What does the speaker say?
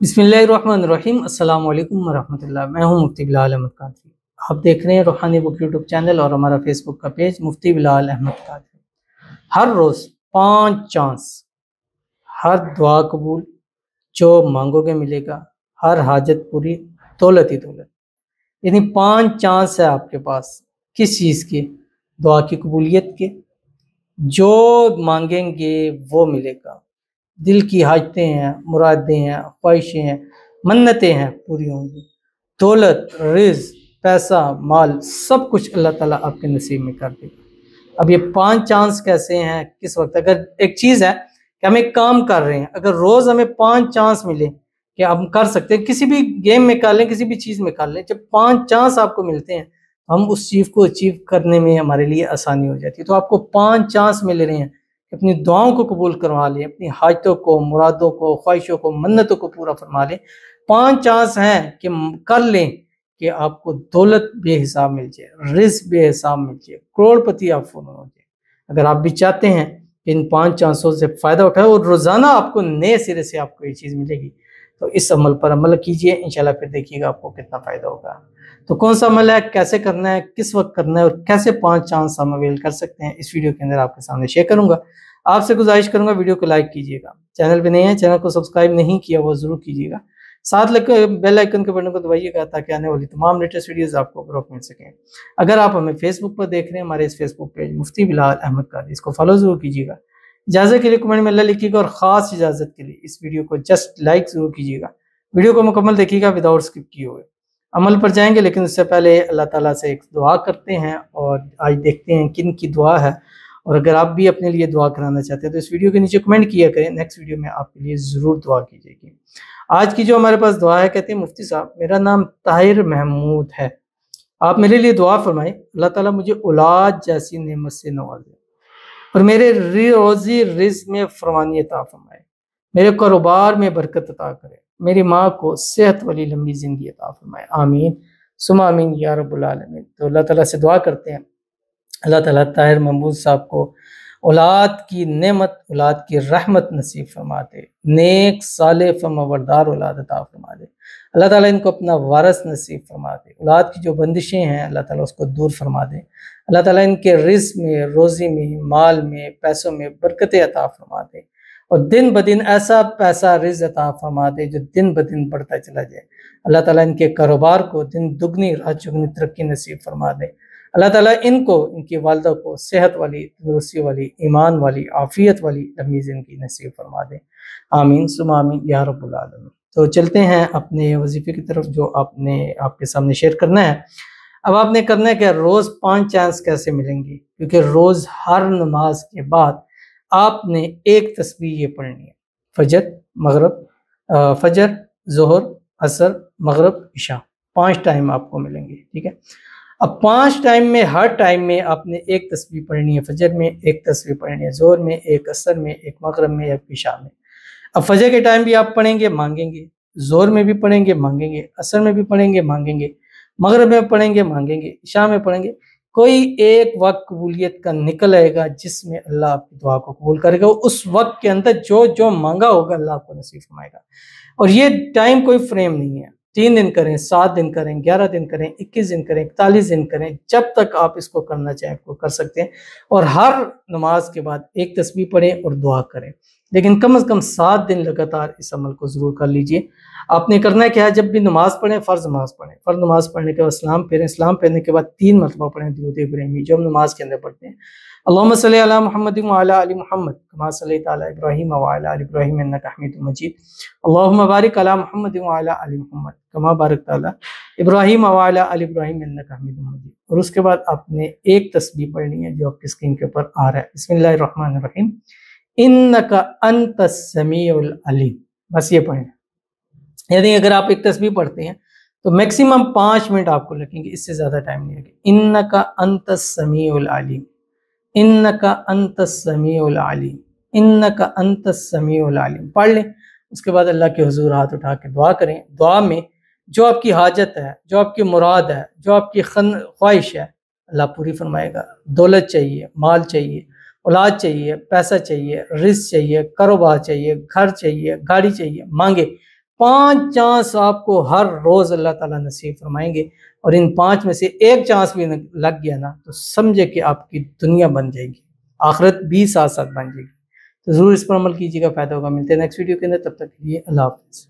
बिस्मिल्लाहिर्रहमानिर्रहीम। अस्सलाम वालेकुम वरहमतुल्लाह। मैं हूं मुफ्ती बिलाल अहमद कादरी। आप देख रहे हैं रूहानी बुक यूट्यूब चैनल और हमारा फेसबुक का पेज मुफ्ती बिलाल अहमद कादरी। हर रोज़ 5 चांस, हर दुआ कबूल, जो मांगोगे मिलेगा, हर हाजत पूरी, दौलत ही दौलत। यानी 5 चांस है आपके पास। किस चीज़ के? दुआ की कबूलियत के। जो मांगेंगे वो मिलेगा। दिल की हाजतें हैं, मुरादें हैं, ख्वाहिशें हैं, मन्नतें हैं, पूरी होंगी। दौलत, रिज़्क, पैसा, माल, सब कुछ अल्लाह ताला आपके नसीब में कर देगा। अब ये 5 चांस कैसे हैं, किस वक्त? अगर एक चीज़ है कि हम एक काम कर रहे हैं, अगर रोज़ हमें 5 चांस मिले कि हम कर सकते हैं, किसी भी गेम में कर लें, किसी भी चीज़ में कर लें, जब 5 चांस आपको मिलते हैं, हम उस चीज़ को अचीव करने में हमारे लिए आसानी हो जाती है। तो आपको 5 चांस मिल रहे हैं, अपनी दुआओं को कबूल करवा लें, अपनी हाजतों को, मुरादों को, ख्वाहिशों को, मन्नतों को पूरा फरमा लें। 5 चांस हैं कि कर लें कि आपको दौलत बेहिसाब मिल जाए, रिज़्क बेहिसाब मिल जाए, करोड़पति आप फ़ौरन हो जाए। अगर आप भी चाहते हैं कि इन 5 चांसों से फ़ायदा उठाएं और रोज़ाना आपको नए सिरे से आपको ये चीज़ मिलेगी, तो इस अमल पर अमल कीजिए। इंशाल्लाह फिर देखिएगा आपको कितना फ़ायदा होगा। तो कौन सा अमल है, कैसे करना है, किस वक्त करना है और कैसे 5 चांस हम अवेल कर सकते हैं, इस वीडियो के अंदर आपके सामने शेयर करूँगा। आपसे गुजारिश करूंगा वीडियो को लाइक कीजिएगा, चैनल पे नए हैं चैनल को सब्सक्राइब नहीं किया वो जरूर कीजिएगा, साथ लगे बेल आइकन के बटन को दबाइएगा ताकि आने वाली तमाम लेटेस्ट वीडियोस आपको बर वक्त मिल सकें। अगर आप हमें फेसबुक पर देख रहे हैं, हमारे इस फेसबुक पेज मुफ्ती बिलाल अहमद कादरी, इसको फॉलो जरूर कीजिएगा। इजाज़त के लिए कमेंट में अल्लाह लिखिएगा और ख़ास इजाज़त के लिए इस वीडियो को जस्ट लाइक जरूर कीजिएगा। वीडियो को मुकम्मल देखिएगा विदाउट स्किप किए हुए। अमल पर जाएंगे, लेकिन उससे पहले अल्लाह ताला से एक दुआ करते हैं और आज देखते हैं किन की दुआ है। और अगर आप भी अपने लिए दुआ कराना चाहते हैं तो इस वीडियो के नीचे कमेंट किया करें, नेक्स्ट वीडियो में आपके लिए ज़रूर दुआ की जाएगी। आज की जो हमारे पास दुआ है, कहते हैं मुफ्ती साहब मेरा नाम ताहिर महमूद है, आप मेरे लिए दुआ फरमाएं अल्लाह ताला मुझे औलाद जैसी नेमत से नवाजे और मेरे रोज़ी रिज़्क में फरमानी अता फरमाए, मेरे कारोबार में बरकत अता करे, मेरी माँ को सेहत वाली लंबी ज़िंदगी अता फरमाए। आमीन सुमा आमीन या रब्बुल आलमीन। तो अल्लाह ताला से दुआ करते हैं अल्लाह ताला ताहिर महमूद साहब को औलाद की नेमत, औलाद की रहमत नसीब फरमा दे, नेक साले फरमावरदार औलाद अता फरमा दे। अल्लाह ताला इनको अपना वारस नसीब फरमा दे। औलाद की जो बंदिशें हैं अल्लाह ताला उसको दूर फरमा दे। अल्लाह ताला इनके रिज़्क में, रोज़ी में, माल में, पैसों में बरकतें अता फरमा दे और दिन ब दिन ऐसा पैसा रिज़्क अता फरमा दे जो दिन ब दिन बढ़ता चला जाए। अल्लाह ताला इनके कारोबार को दिन दुगनी रात चुगनी तरक्की नसीब फरमा दे। अल्लाह ताला इनको, इनकी वालदा को सेहत वाली, तंदुरुस्ती वाली, ईमान वाली, आफियत वाली लंबी ज़िंदगी नसीब फरमा दे। आमीन सुमा आमीन या रब्बुल आलमीन। तो चलते हैं अपने वजीफे की तरफ जो आपने आपके सामने शेयर करना है। अब आपने करना है कि रोज़ 5 चांस कैसे मिलेंगे, क्योंकि रोज़ हर नमाज के बाद आपने एक तस्बीह ये पढ़नी है, फजर, मगरब, फजर, ज़ोहर, असर, मगरब, इशा, 5 टाइम आपको मिलेंगे। ठीक है, अब 5 टाइम में, हर टाइम में आपने एक तस्बीह पढ़नी है। फजर में एक तस्बीह पढ़नी है, ज़ोहर में एक, असर में एक, मगरब में एक, इशा में। अब फजर के टाइम भी आप पढ़ेंगे, मांगेंगे, ज़ोहर में भी पढ़ेंगे, मांगेंगे, असर में भी पढ़ेंगे, मांगेंगे, मगरब में पढ़ेंगे, मांगेंगे, इशा में पढ़ेंगे। कोई एक वक्त कबूलियत का निकल आएगा जिसमें अल्लाह आपकी दुआ को कबूल करेगा। उस वक्त के अंदर जो जो मांगा होगा अल्लाह आपको नसीब फरमाएगा। और ये टाइम कोई फ्रेम नहीं है, 3 दिन करें, 7 दिन करें, 11 दिन करें, 21 दिन करें, 41 दिन करें, जब तक आप इसको करना चाहें आपको कर सकते हैं। और हर नमाज के बाद एक तस्बीह पढ़ें और दुआ करें, लेकिन कम से कम 7 दिन लगातार इस अमल को ज़रूर कर लीजिए। आपने करना क्या है, जब भी नमाज पढ़ें, फ़र्ज़ नमाज पढ़ें, फ़र्ज़ नमाज पढ़ने के बाद सलाम फेरें, सलाम फेरने के बाद 3 मरतबा पढ़ें दुरूद इब्राहिमी, जो हम नमाज के अंदर पढ़ते हैं। अल्लाहुम्मा सल्ली अला मुहम्मद व अला आलि मुहम्मद कमा सल्लैता अला इब्राहीम व अला आलि इब्राहीम इन्नका हमीदुम मजीद। अल्लाहुम्मा बारिक अला मुहम्मद व अला आलि मुहम्मद कमा बारकता अला इब्राहीम व अला आलि इब्राहीम इन्नका हमीदुम मजीद। और उसके बाद आपने एक तस्बीह पढ़नी है जो आपकी स्क्रीन के ऊपर आ रहा है, बिस्मिल्लाहिर्रहमानिर्रहीम, इन्नका अंतस समीउल अलीम। बस ये पढ़ें। यदि अगर आप एक तस्बीह पढ़ते हैं तो मैक्सिमम 5 मिनट आपको लगेंगे, इससे ज़्यादा टाइम नहीं लगेगा। इन्नका अंतस समीउल अलीम, इन्नका अंतस समीउल अलीम, इन्नका अंतस समीउल अलीम पढ़ लें। उसके बाद अल्लाह के हुजूर हाथ उठा के दुआ करें। दुआ में जो आपकी हाजत है, जो आपकी मुराद है, जो आपकी ख्वाहिश है, अल्लाह पूरी फरमाएगा। दौलत चाहिए, माल चाहिए, औलाद चाहिए, पैसा चाहिए, रिज़्क चाहिए, कारोबार चाहिए, घर चाहिए, गाड़ी चाहिए, मांगे, 5 چانس آپ کو ہر روز اللہ تعالیٰ نصیب فرمائیں گے، اور ان 5 میں سے ایک چانس بھی لگ گیا نا تو سمجھے کہ آپ کی دنیا بن جائے گی، آخرت بھی ساتھ ساتھ بن جائے گی۔ تو ضرور اس پر عمل کیجیے گا، فائدہ ہوگا۔ ملتے ہیں نیکسٹ ویڈیو کے اندر، تب تک کے لیے اللہ حافظ۔